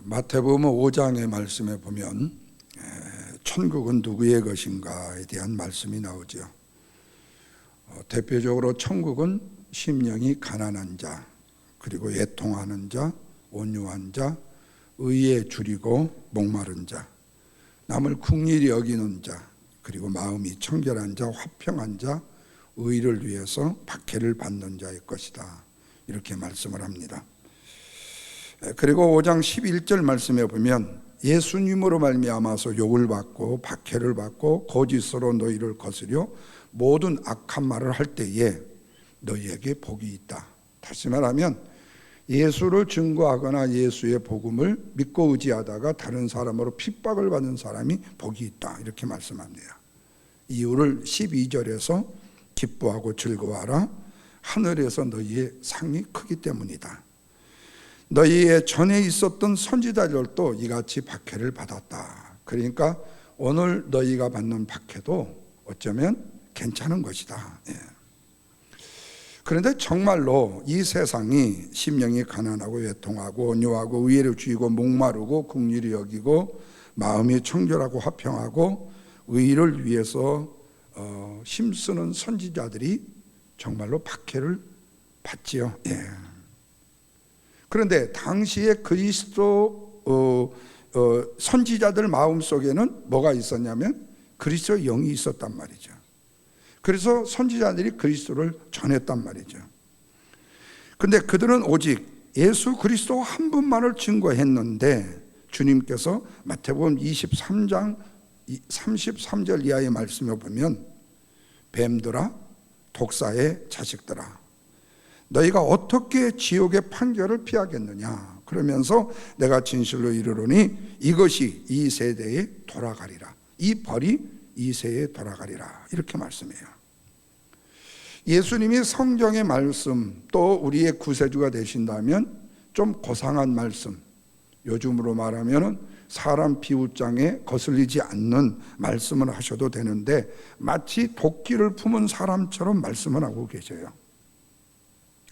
마태복음 5장의 말씀에 보면 천국은 누구의 것인가에 대한 말씀이 나오죠. 대표적으로 천국은 심령이 가난한 자, 그리고 애통하는 자, 온유한 자, 의에 줄이고 목마른 자, 남을 긍휼히 여기는 자, 그리고 마음이 청결한 자, 화평한 자, 의를 위해서 박해를 받는 자일 것이다, 이렇게 말씀을 합니다. 그리고 5장 11절 말씀에 보면 예수님으로 말미암아서 욕을 받고 박해를 받고 거짓으로 너희를 거스려 모든 악한 말을 할 때에 너희에게 복이 있다. 다시 말하면 예수를 증거하거나 예수의 복음을 믿고 의지하다가 다른 사람으로 핍박을 받는 사람이 복이 있다, 이렇게 말씀합니다. 이유를 12절에서 기뻐하고 즐거워하라, 하늘에서 너희의 상이 크기 때문이다. 너희의 전에 있었던 선지자들도 이같이 박해를 받았다. 그러니까 오늘 너희가 받는 박해도 어쩌면 괜찮은 것이다. 그런데 정말로 이 세상이 심령이 가난하고 애통하고 온유하고 의를 주이고 목마르고 긍휼히 여기고 마음이 청결하고 화평하고 의를 위해서 힘쓰는 선지자들이 정말로 박해를 받지요. 그런데 당시에 그리스도 선지자들 마음속에는 뭐가 있었냐면 그리스도의 영이 있었단 말이죠. 그래서 선지자들이 그리스도를 전했단 말이죠. 그런데 그들은 오직 예수 그리스도 한 분만을 증거했는데 주님께서 마태복음 23장 33절 이하의 말씀을 보면 뱀들아 독사의 자식들아 너희가 어떻게 지옥의 판결을 피하겠느냐, 그러면서 내가 진실로 이르노니 이것이 이 세대에 돌아가리라, 이 벌이 이 세대에 돌아가리라, 이렇게 말씀해요. 예수님이 성경의 말씀 또 우리의 구세주가 되신다면 좀 고상한 말씀, 요즘으로 말하면 사람 비웃장에 거슬리지 않는 말씀을 하셔도 되는데 마치 도끼를 품은 사람처럼 말씀을 하고 계셔요.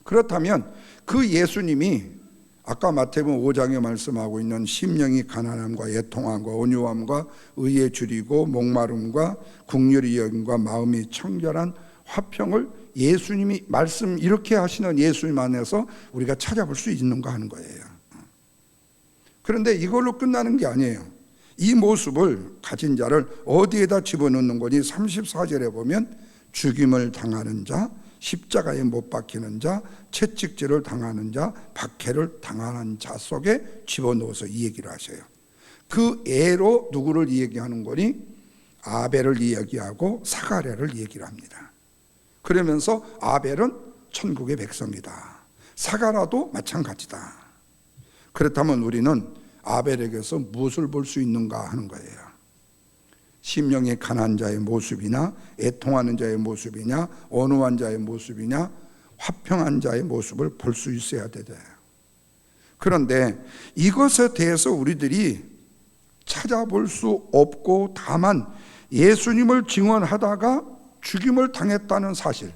그렇다면 그 예수님이 아까 마태복음 5장에 말씀하고 있는 심령이 가난함과 애통함과 온유함과 의에 줄이고 목마름과 긍휼히 여김과 마음이 청결한 화평을 예수님이 말씀 이렇게 하시는 예수님 안에서 우리가 찾아볼 수 있는가 하는 거예요. 그런데 이걸로 끝나는 게 아니에요. 이 모습을 가진 자를 어디에다 집어넣는 거니? 34절에 보면 죽임을 당하는 자, 십자가에 못 박히는 자, 채찍질을 당하는 자, 박해를 당하는 자 속에 집어넣어서 이 얘기를 하셔요. 그 애로 누구를 얘기하는 거니? 아벨을 이야기하고 사가랴를 얘기를 합니다. 그러면서 아벨은 천국의 백성이다, 사가랴도 마찬가지다. 그렇다면 우리는 아벨에게서 무엇을 볼 수 있는가 하는 거예요. 심령이 가난한 자의 모습이나 애통하는 자의 모습이냐, 온유한 자의 모습이냐, 화평한 자의 모습을 볼 수 있어야 돼요. 그런데 이것에 대해서 우리들이 찾아볼 수 없고 다만 예수님을 증언하다가 죽임을 당했다는 사실,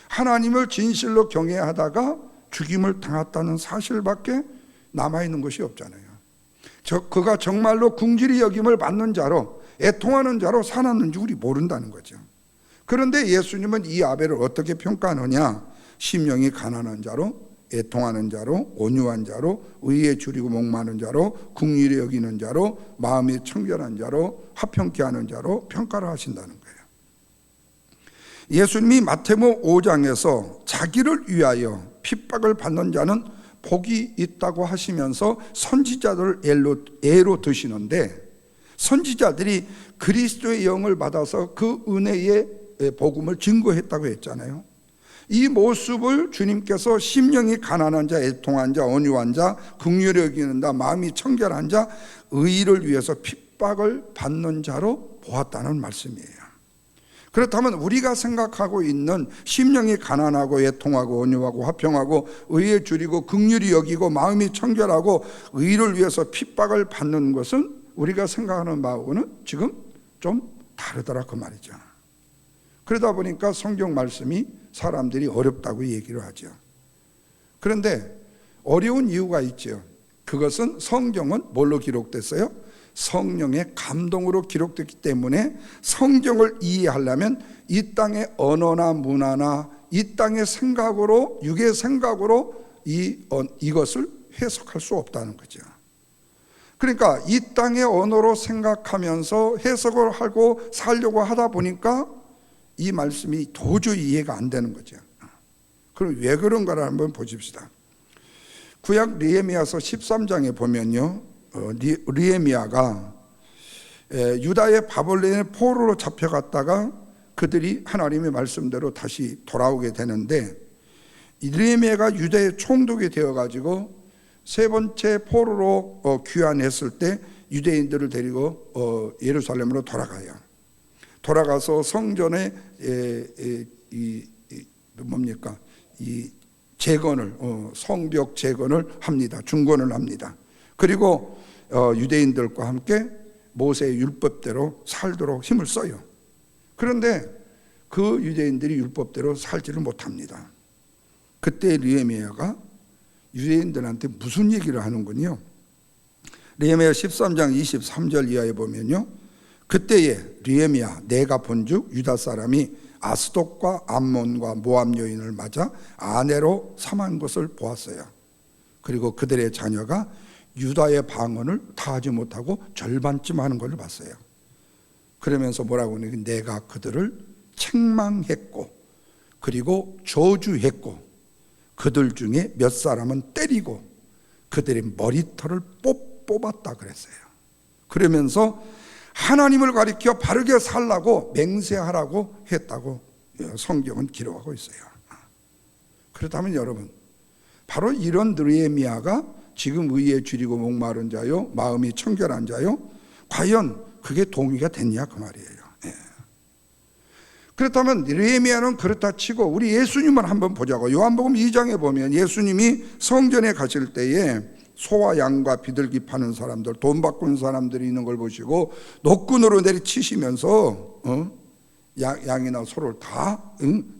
하나님을 진실로 경외하다가 죽임을 당했다는 사실밖에 남아있는 것이 없잖아요. 그가 정말로 긍휼히 여김을 받는 자로 애통하는 자로 살았는지 우리 모른다는 거죠. 그런데 예수님은 이 아벨을 어떻게 평가하느냐? 심령이 가난한 자로, 애통하는 자로, 온유한 자로, 의에 줄이고 목마른 자로, 긍휼히 여기는 자로, 마음이 청결한 자로, 화평케 하는 자로 평가를 하신다는 거예요. 예수님이 마태복음 5장에서 자기를 위하여 핍박을 받는 자는 복이 있다고 하시면서 선지자들을 예로 드시는데, 선지자들이 그리스도의 영을 받아서 그 은혜의 복음을 증거했다고 했잖아요. 이 모습을 주님께서 심령이 가난한 자, 애통한 자, 온유한 자, 긍휼히 여기는 자, 마음이 청결한 자, 의를 위해서 핍박을 받는 자로 보았다는 말씀이에요. 그렇다면 우리가 생각하고 있는 심령이 가난하고 애통하고 온유하고 화평하고 의에 줄이고 긍휼히 여기고 마음이 청결하고 의를 위해서 핍박을 받는 것은 우리가 생각하는 바하고는 지금 좀 다르더라, 그 말이죠. 그러다 보니까 성경 말씀이 사람들이 어렵다고 얘기를 하죠. 그런데 어려운 이유가 있죠. 그것은 성경은 뭘로 기록됐어요? 성령의 감동으로 기록됐기 때문에 성경을 이해하려면 이 땅의 언어나 문화나 이 땅의 생각으로, 육의 생각으로 이것을 해석할 수 없다는 거죠. 그러니까 이 땅의 언어로 생각하면서 해석을 하고 살려고 하다 보니까 이 말씀이 도저히 이해가 안 되는 거죠. 그럼 왜 그런가를 한번 보십시다. 구약 느헤미야서 13장에 보면요, 느헤미야가 유다의 바벨론의 포로로 잡혀갔다가 그들이 하나님의 말씀대로 다시 돌아오게 되는데, 느헤미야가 유다의 총독이 되어가지고 세 번째 포로로 귀환했을 때 유대인들을 데리고 예루살렘으로 돌아가요. 돌아가서 성전에 이 재건을, 성벽 재건을 합니다. 중건을 합니다. 그리고 유대인들과 함께 모세의 율법대로 살도록 힘을 써요. 그런데 그 유대인들이 율법대로 살지를 못합니다. 그때 느헤미야가 유대인들한테 무슨 얘기를 하는군요. 느헤미야 13장 23절 이하에 보면요, 그때에 느헤미야 내가 본즉 유다 사람이 아스돗과 암몬과 모압 여인을 맞아 아내로 삼은 것을 보았어요. 그리고 그들의 자녀가 유다의 방언을 다 하지 못하고 절반쯤 하는 것을 봤어요. 그러면서 뭐라고 하냐면 내가 그들을 책망했고 그리고 저주했고 그들 중에 몇 사람은 때리고 그들의 머리털을 뽑았다 그랬어요. 그러면서 하나님을 가리켜 바르게 살라고 맹세하라고 했다고 성경은 기록하고 있어요. 그렇다면 여러분, 바로 이런 느헤미야가 지금 의에 줄이고 목마른 자요, 마음이 청결한 자요, 과연 그게 동의가 됐냐 그 말이에요. 그렇다면 느헤미야는 그렇다 치고 우리 예수님을 한번 보자고. 요한복음 2장에 보면 예수님이 성전에 가실 때에 소와 양과 비둘기 파는 사람들, 돈 바꾸는 사람들이 있는 걸 보시고 노끈으로 내리치시면서 양이나 소를 다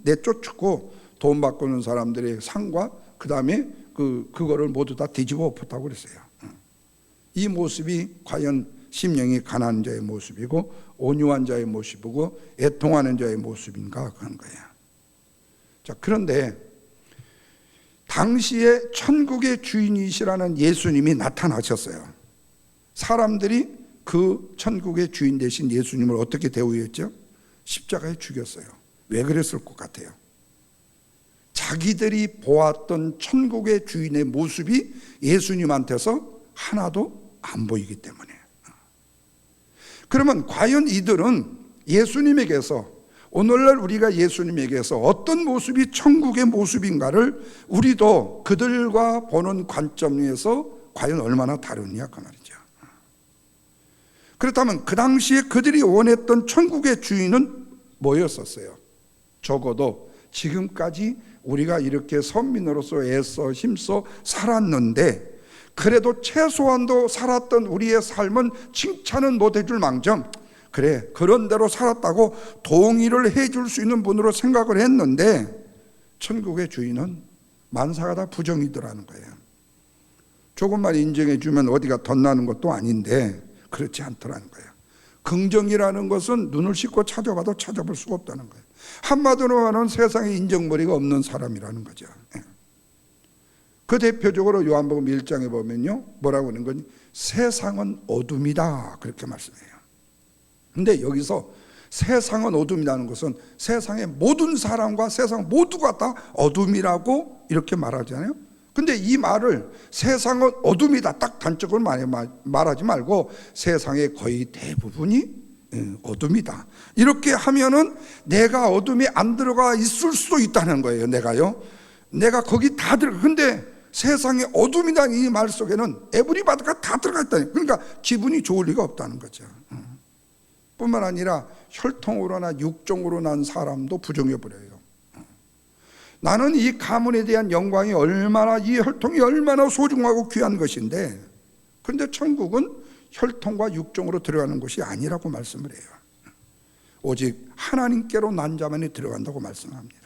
내쫓고 돈 바꾸는 사람들의 상과 그 다음에 그거를 모두 다 뒤집어 엎었다고 그랬어요. 이 모습이 과연 심령이 가난한 자의 모습이고 온유한 자의 모습이고 애통하는 자의 모습인가 하는 거예요. 자, 그런데 당시에 천국의 주인이시라는 예수님이 나타나셨어요. 사람들이 그 천국의 주인 되신 예수님을 어떻게 대우했죠? 십자가에 죽였어요. 왜 그랬을 것 같아요? 자기들이 보았던 천국의 주인의 모습이 예수님한테서 하나도 안 보이기 때문에. 그러면 과연 이들은 예수님에게서, 오늘날 우리가 예수님에게서 어떤 모습이 천국의 모습인가를 우리도 그들과 보는 관점에서 과연 얼마나 다르냐 그 말이죠. 그렇다면 그 당시에 그들이 원했던 천국의 주인은 뭐였었어요? 적어도 지금까지 우리가 이렇게 선민으로서 애써 힘써 살았는데 그래도 최소한도 살았던 우리의 삶은 칭찬은 못해줄 망정, 그래 그런 대로 살았다고 동의를 해줄 수 있는 분으로 생각을 했는데 천국의 주인은 만사가 다 부정이더라는 거예요. 조금만 인정해 주면 어디가 덧나는 것도 아닌데 그렇지 않더라는 거예요. 긍정이라는 것은 눈을 씻고 찾아봐도 찾아볼 수가 없다는 거예요. 한마디로 하면 세상에 인정머리가 없는 사람이라는 거죠. 그 대표적으로 요한복음 1장에 보면요, 뭐라고 하는 거니? 세상은 어둠이다 그렇게 말씀해요. 근데 여기서 세상은 어둠이라는 것은 세상의 모든 사람과 세상 모두가 다 어둠이라고 이렇게 말하잖아요. 근데 이 말을 세상은 어둠이다 딱 단적으로 말하지 말고 세상의 거의 대부분이 어둠이다 이렇게 하면은 내가 어둠이 안 들어가 있을 수도 있다는 거예요. 내가 거기 다 들어가. 근데 세상에 어둠이라는 이 말 속에는 에브리바디가 다 들어가 있다니. 그러니까 기분이 좋을 리가 없다는 거죠. 뿐만 아니라 혈통으로나 육종으로 난 사람도 부정해버려요. 나는 이 가문에 대한 영광이 얼마나, 이 혈통이 얼마나 소중하고 귀한 것인데, 그런데 천국은 혈통과 육종으로 들어가는 것이 아니라고 말씀을 해요. 오직 하나님께로 난 자만이 들어간다고 말씀합니다.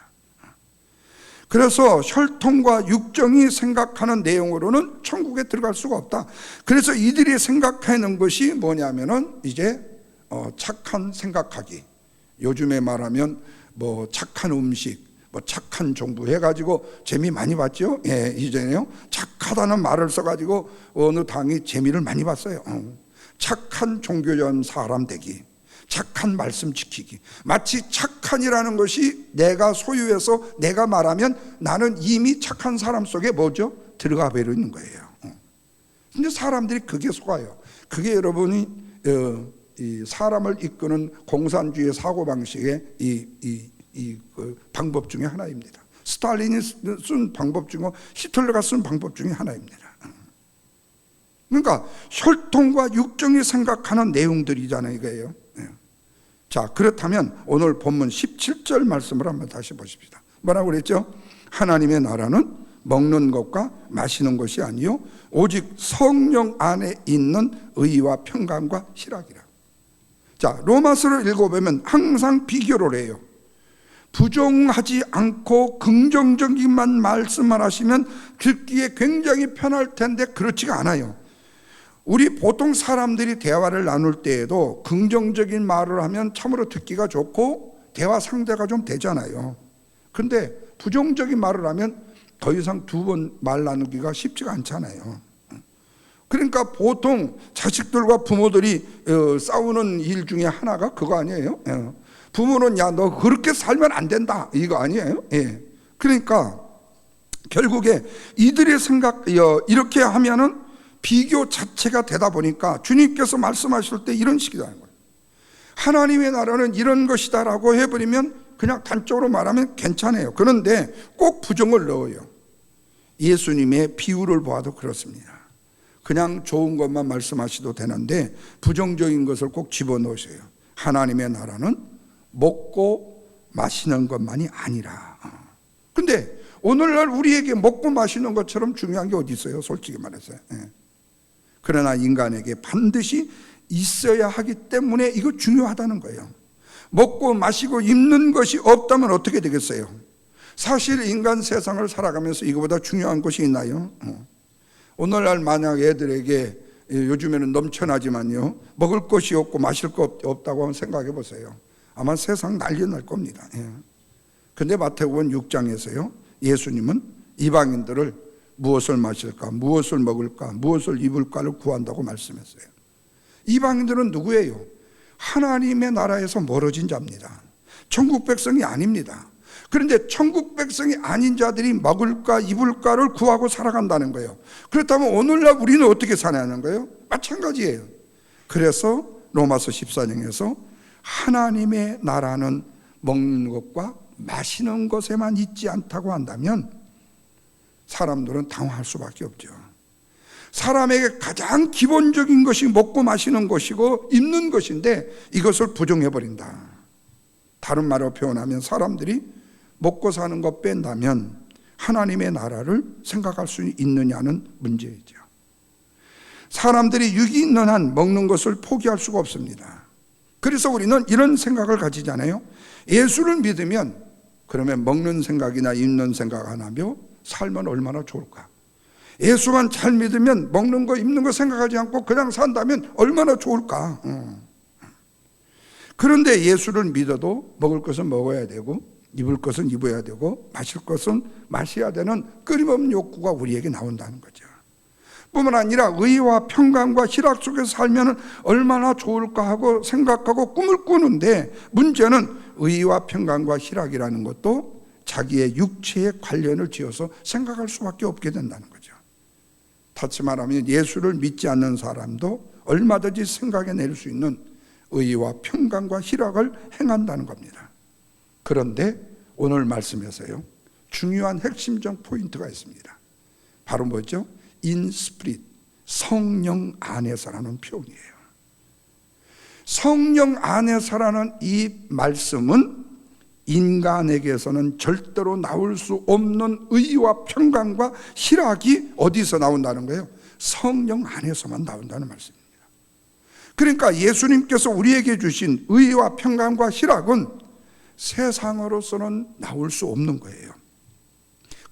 그래서 혈통과 육정이 생각하는 내용으로는 천국에 들어갈 수가 없다. 그래서 이들이 생각하는 것이 뭐냐면은 이제 착한 생각하기, 요즘에 말하면 뭐 착한 음식, 뭐 착한 정부 해가지고 재미 많이 봤죠. 예, 이제는요 착하다는 말을 써가지고 어느 당이 재미를 많이 봤어요. 착한 종교전 사람 되기, 착한 말씀 지키기. 마치 착한이라는 것이 내가 소유해서 내가 말하면 나는 이미 착한 사람 속에 뭐죠? 들어가 버리는 거예요. 근데 사람들이 그게 속아요. 그게 여러분이 이 사람을 이끄는 공산주의 사고방식의 그 방법 중에 하나입니다. 스탈린이 쓴 방법 중에 히틀러가 쓴 방법 중에 하나입니다. 그러니까 혈통과 육정이 생각하는 내용들이잖아요, 이거예요. 자, 그렇다면 오늘 본문 17절 말씀을 한번 다시 보십시다. 뭐라고 그랬죠? 하나님의 나라는 먹는 것과 마시는 것이 아니요 오직 성령 안에 있는 의와 평강과 희락이라. 자, 로마서를 읽어보면 항상 비교를 해요. 부정하지 않고 긍정적인만 말씀만 하시면 듣기에 굉장히 편할 텐데 그렇지가 않아요. 우리 보통 사람들이 대화를 나눌 때에도 긍정적인 말을 하면 참으로 듣기가 좋고 대화 상대가 좀 되잖아요. 근데 부정적인 말을 하면 더 이상 두 번 말 나누기가 쉽지가 않잖아요. 그러니까 보통 자식들과 부모들이 싸우는 일 중에 하나가 그거 아니에요? 부모는 야, 너 그렇게 살면 안 된다 이거 아니에요? 예. 그러니까 결국에 이들의 생각 이렇게 하면은 비교 자체가 되다 보니까 주님께서 말씀하실 때 이런 식이라는 거예요. 하나님의 나라는 이런 것이다라고 해버리면 그냥 단적으로 말하면 괜찮아요. 그런데 꼭 부정을 넣어요. 예수님의 비유를 보아도 그렇습니다. 그냥 좋은 것만 말씀하셔도 되는데 부정적인 것을 꼭 집어넣으세요. 하나님의 나라는 먹고 마시는 것만이 아니라. 근데 오늘날 우리에게 먹고 마시는 것처럼 중요한 게 어디 있어요? 솔직히 말해서. 그러나 인간에게 반드시 있어야 하기 때문에 이거 중요하다는 거예요. 먹고 마시고 입는 것이 없다면 어떻게 되겠어요? 사실 인간 세상을 살아가면서 이거보다 중요한 것이 있나요? 오늘날 만약 애들에게 요즘에는 넘쳐나지만요 먹을 것이 없고 마실 것 없다고 생각해 보세요. 아마 세상 난리 날 겁니다. 근데 마태복음 6장에서요 예수님은 이방인들을 무엇을 마실까, 무엇을 먹을까, 무엇을 입을까를 구한다고 말씀했어요. 이방인들은 누구예요? 하나님의 나라에서 멀어진 자입니다. 천국 백성이 아닙니다. 그런데 천국 백성이 아닌 자들이 먹을까 입을까를 구하고 살아간다는 거예요. 그렇다면 오늘날 우리는 어떻게 사냐는 거예요? 마찬가지예요. 그래서 로마서 14장에서 하나님의 나라는 먹는 것과 마시는 것에만 있지 않다고 한다면 사람들은 당황할 수밖에 없죠. 사람에게 가장 기본적인 것이 먹고 마시는 것이고 입는 것인데 이것을 부정해버린다. 다른 말로 표현하면 사람들이 먹고 사는 것 뺀다면 하나님의 나라를 생각할 수 있느냐는 문제이죠. 사람들이 육이 있는 한 먹는 것을 포기할 수가 없습니다. 그래서 우리는 이런 생각을 가지잖아요. 예수를 믿으면 그러면 먹는 생각이나 입는 생각 안 하며 살면 얼마나 좋을까? 예수만 잘 믿으면 먹는 거 입는 거 생각하지 않고 그냥 산다면 얼마나 좋을까? 그런데 예수를 믿어도 먹을 것은 먹어야 되고 입을 것은 입어야 되고 마실 것은 마셔야 되는 끊임없는 욕구가 우리에게 나온다는 거죠. 뿐만 아니라 의와 평강과 희락 속에서 살면 얼마나 좋을까 하고 생각하고 꿈을 꾸는데 문제는 의와 평강과 희락이라는 것도 자기의 육체에 관련을 지어서 생각할 수밖에 없게 된다는 거죠. 다시 말하면 예수를 믿지 않는 사람도 얼마든지 생각해낼 수 있는 의와 평강과 희락을 행한다는 겁니다. 그런데 오늘 말씀에서요 중요한 핵심적 포인트가 있습니다. 바로 뭐죠? In spirit, 성령 안에서라는 표현이에요. 성령 안에서라는 이 말씀은 인간에게서는 절대로 나올 수 없는 의와 평강과 희락이 어디서 나온다는 거예요? 성령 안에서만 나온다는 말씀입니다. 그러니까 예수님께서 우리에게 주신 의와 평강과 희락은 세상으로서는 나올 수 없는 거예요.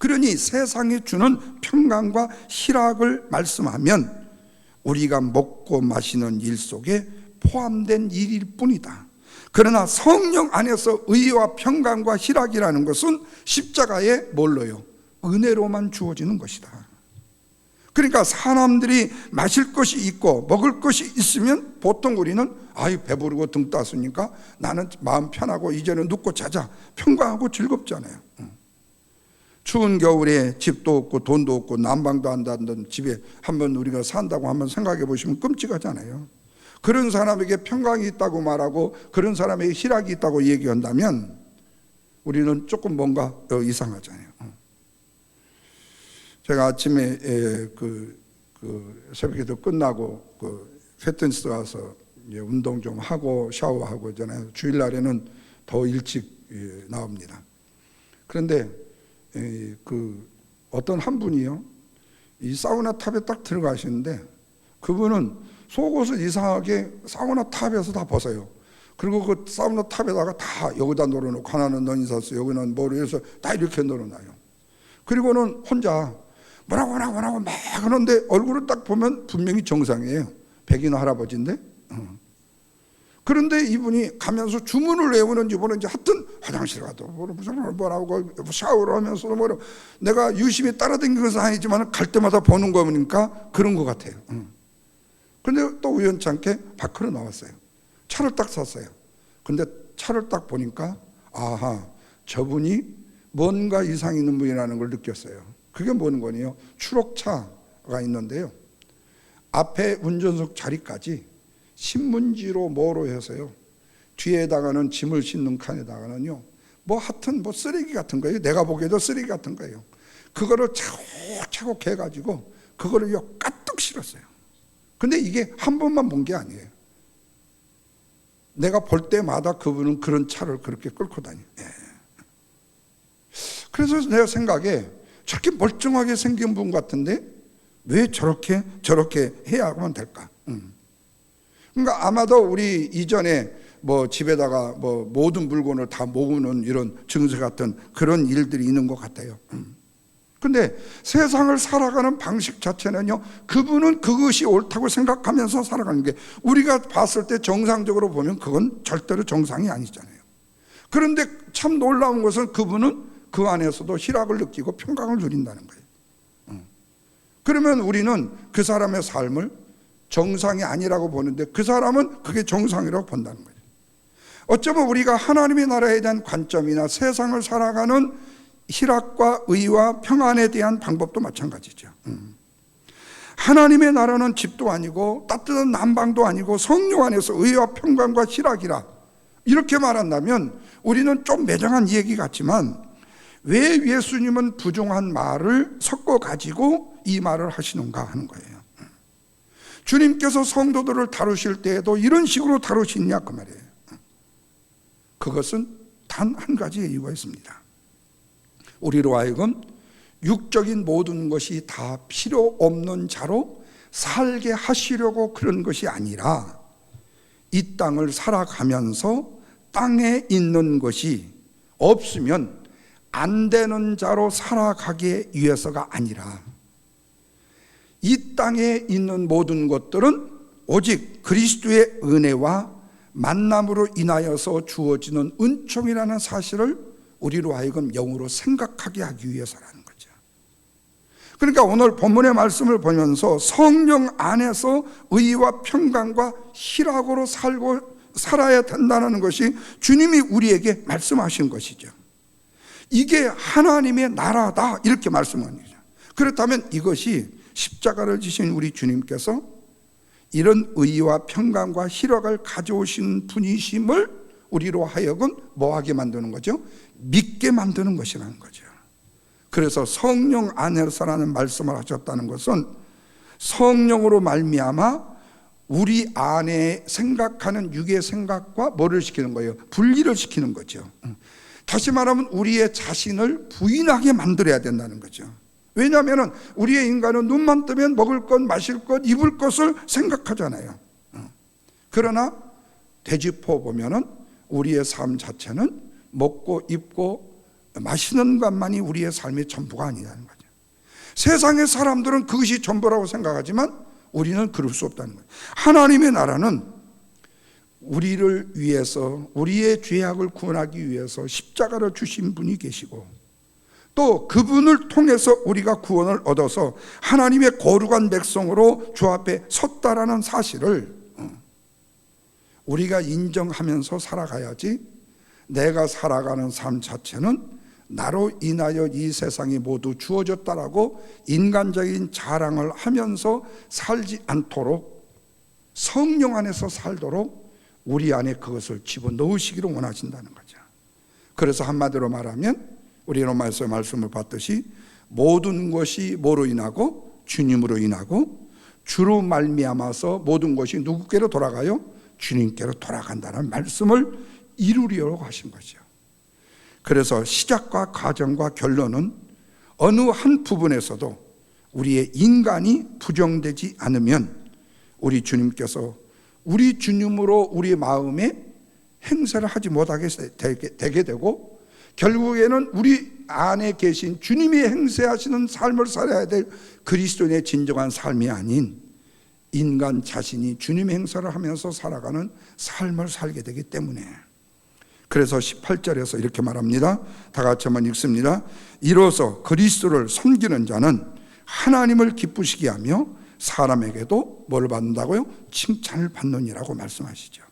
그러니 세상이 주는 평강과 희락을 말씀하면 우리가 먹고 마시는 일 속에 포함된 일일 뿐이다. 그러나 성령 안에서 의와 평강과 희락이라는 것은 십자가에 뭘로요? 은혜로만 주어지는 것이다. 그러니까 사람들이 마실 것이 있고 먹을 것이 있으면 보통 우리는 배부르고 등 땄으니까 나는 마음 편하고 이제는 눕고 자자, 평강하고 즐겁잖아요. 추운 겨울에 집도 없고 돈도 없고 난방도 안 닿는 집에 한번 우리가 산다고 한번 생각해 보시면 끔찍하잖아요. 그런 사람에게 평강이 있다고 말하고 그런 사람에게 희락이 있다고 얘기한다면 우리는 조금 뭔가 이상하잖아요. 제가 아침에 새벽기도 끝나고 피트니스 가서 운동 좀 하고 샤워하고 있잖아요. 주일날에는 더 일찍 나옵니다. 그런데 어떤 한 분이요, 이 사우나 탑에 딱 들어가시는데 그분은 속옷을 이상하게 사우나 탑에서 다 벗어요. 그리고 그 사우나 탑에다가 다 여기다 놀아놓고 하나는 너니사스 여기는 뭐로 해서 다 이렇게 놀아놔요. 그리고는 혼자 뭐라고 막 하는데 얼굴을 딱 보면 분명히 정상이에요. 백인 할아버지인데. 그런데 이분이 가면서 주문을 외우는지 모르는지 하여튼 화장실 가도 뭐라고 샤워를 하면서 내가 유심히 따라다니는 것은 아니지만 갈 때마다 보는 거 보니까 그런 것 같아요. 근데 또 우연찮게 밖으로 나왔어요. 차를 딱 샀어요. 근데 차를 딱 보니까 저분이 뭔가 이상이 있는 분이라는 걸 느꼈어요. 그게 뭔 거니요? 추록차가 있는데요, 앞에 운전석 자리까지 신문지로 뭐로 해서요, 뒤에다가는 짐을 싣는 칸에다가는요 하여튼 쓰레기 같은 거예요. 내가 보기에도 쓰레기 같은 거예요. 그거를 차곡차곡 해가지고 그거를 가득 실었어요. 근데 이게 한 번만 본 게 아니에요. 내가 볼 때마다 그분은 그런 차를 그렇게 끌고 다녀요. 그래서 내가 생각에 저렇게 멀쩡하게 생긴 분 같은데 왜 저렇게 해야만 될까? 그러니까 아마도 우리 이전에 집에다가 모든 물건을 다 모으는 이런 증세 같은 그런 일들이 있는 것 같아요. 근데 세상을 살아가는 방식 자체는요, 그분은 그것이 옳다고 생각하면서 살아가는 게 우리가 봤을 때 정상적으로 보면 그건 절대로 정상이 아니잖아요. 그런데 참 놀라운 것은 그분은 그 안에서도 희락을 느끼고 평강을 누린다는 거예요. 그러면 우리는 그 사람의 삶을 정상이 아니라고 보는데 그 사람은 그게 정상이라고 본다는 거예요. 어쩌면 우리가 하나님의 나라에 대한 관점이나 세상을 살아가는 희락과 의와 평안에 대한 방법도 마찬가지죠. 하나님의 나라는 집도 아니고 따뜻한 난방도 아니고 성령 안에서 의와 평강과 희락이라 이렇게 말한다면 우리는 좀 매정한 얘기 같지만 왜 예수님은 부정한 말을 섞어 가지고 이 말을 하시는가 하는 거예요. 주님께서 성도들을 다루실 때에도 이런 식으로 다루시냐 그 말이에요. 그것은 단 한 가지의 이유가 있습니다. 우리로 하여금 육적인 모든 것이 다 필요 없는 자로 살게 하시려고 그런 것이 아니라 이 땅을 살아가면서 땅에 있는 것이 없으면 안 되는 자로 살아가기 위해서가 아니라 이 땅에 있는 모든 것들은 오직 그리스도의 은혜와 만남으로 인하여서 주어지는 은총이라는 사실을 우리로 하여금 영으로 생각하게 하기 위해서라는 거죠. 그러니까 오늘 본문의 말씀을 보면서 성령 안에서 의와 평강과 희락으로 살아야 된다는 것이 주님이 우리에게 말씀하신 것이죠. 이게 하나님의 나라다 이렇게 말씀하는 거죠. 그렇다면 이것이 십자가를 지신 우리 주님께서 이런 의와 평강과 희락을 가져오신 분이심을 우리로 하여금 뭐하게 만드는 거죠? 믿게 만드는 것이라는 거죠. 그래서 성령 안에서라는 말씀을 하셨다는 것은 성령으로 말미암아 우리 안에 생각하는 육의 생각과 뭐를 시키는 거예요? 분리를 시키는 거죠. 다시 말하면 우리의 자신을 부인하게 만들어야 된다는 거죠. 왜냐하면 우리의 인간은 눈만 뜨면 먹을 것, 마실 것, 입을 것을 생각하잖아요. 그러나 되짚어 보면은 우리의 삶 자체는 먹고 입고 맛있는 것만이 우리의 삶의 전부가 아니라는 거죠. 세상의 사람들은 그것이 전부라고 생각하지만 우리는 그럴 수 없다는 거예요. 하나님의 나라는 우리를 위해서, 우리의 죄악을 구원하기 위해서 십자가를 주신 분이 계시고, 또 그분을 통해서 우리가 구원을 얻어서 하나님의 거룩한 백성으로 주 앞에 섰다라는 사실을 우리가 인정하면서 살아가야지, 내가 살아가는 삶 자체는 나로 인하여 이 세상이 모두 주어졌다라고 인간적인 자랑을 하면서 살지 않도록, 성령 안에서 살도록 우리 안에 그것을 집어넣으시기를 원하신다는 거죠. 그래서 한마디로 말하면 우리 로마서 말씀을 봤듯이 모든 것이 뭐로 인하고? 주님으로 인하고, 주로 말미암아서 모든 것이 누구께로 돌아가요? 주님께로 돌아간다는 말씀을 이루려고 하신 거죠. 그래서 시작과 과정과 결론은 어느 한 부분에서도 우리의 인간이 부정되지 않으면 우리 주님께서 우리 주님으로 우리 마음에 행세를 하지 못하게 되게 되고, 결국에는 우리 안에 계신 주님이 행세하시는 삶을 살아야 될 그리스도인의 진정한 삶이 아닌 인간 자신이 주님의 행사를 하면서 살아가는 삶을 살게 되기 때문에, 그래서 18절에서 이렇게 말합니다. 다 같이 한번 읽습니다. 이로써 그리스도를 섬기는 자는 하나님을 기쁘시게 하며 사람에게도 뭘 받는다고요? 칭찬을 받느니라고 말씀하시죠.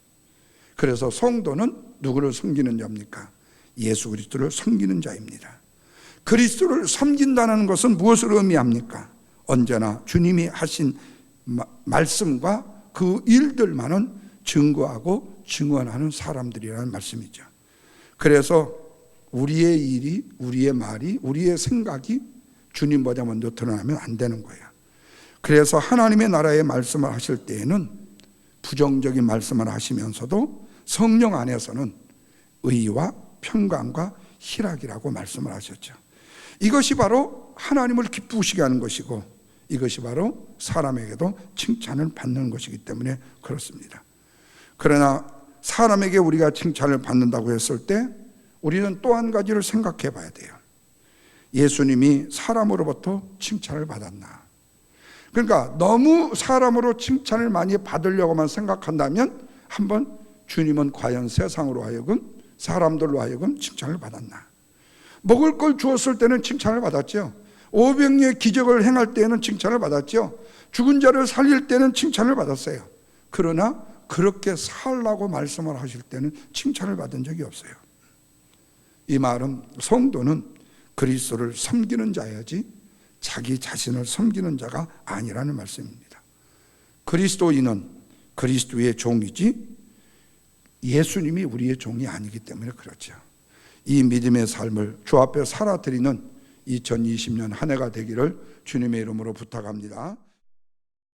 그래서 성도는 누구를 섬기는 자입니까? 예수 그리스도를 섬기는 자입니다. 그리스도를 섬긴다는 것은 무엇을 의미합니까? 언제나 주님이 하신 말씀과 그 일들만은 증거하고 증언하는 사람들이라는 말씀이죠. 그래서 우리의 일이, 우리의 말이, 우리의 생각이 주님보다 먼저 드러나면 안 되는 거예요. 그래서 하나님의 나라의 말씀을 하실 때에는 부정적인 말씀을 하시면서도 성령 안에서는 의와 평강과 희락이라고 말씀을 하셨죠. 이것이 바로 하나님을 기쁘시게 하는 것이고, 이것이 바로 사람에게도 칭찬을 받는 것이기 때문에 그렇습니다. 그러나 사람에게 우리가 칭찬을 받는다고 했을 때 우리는 또 한 가지를 생각해 봐야 돼요. 예수님이 사람으로부터 칭찬을 받았나? 그러니까 너무 사람으로 칭찬을 많이 받으려고만 생각한다면 한번 주님은 과연 세상으로 하여금, 사람들로 하여금 칭찬을 받았나? 먹을 걸 주었을 때는 칭찬을 받았죠. 500의 기적을 행할 때는 칭찬을 받았죠. 죽은 자를 살릴 때는 칭찬을 받았어요. 그러나 그렇게 살라고 말씀을 하실 때는 칭찬을 받은 적이 없어요. 이 말은 성도는 그리스도를 섬기는 자야지 자기 자신을 섬기는 자가 아니라는 말씀입니다. 그리스도인은 그리스도의 종이지 예수님이 우리의 종이 아니기 때문에 그렇죠. 이 믿음의 삶을 주 앞에 살아드리는 2020년 한 해가 되기를 주님의 이름으로 부탁합니다.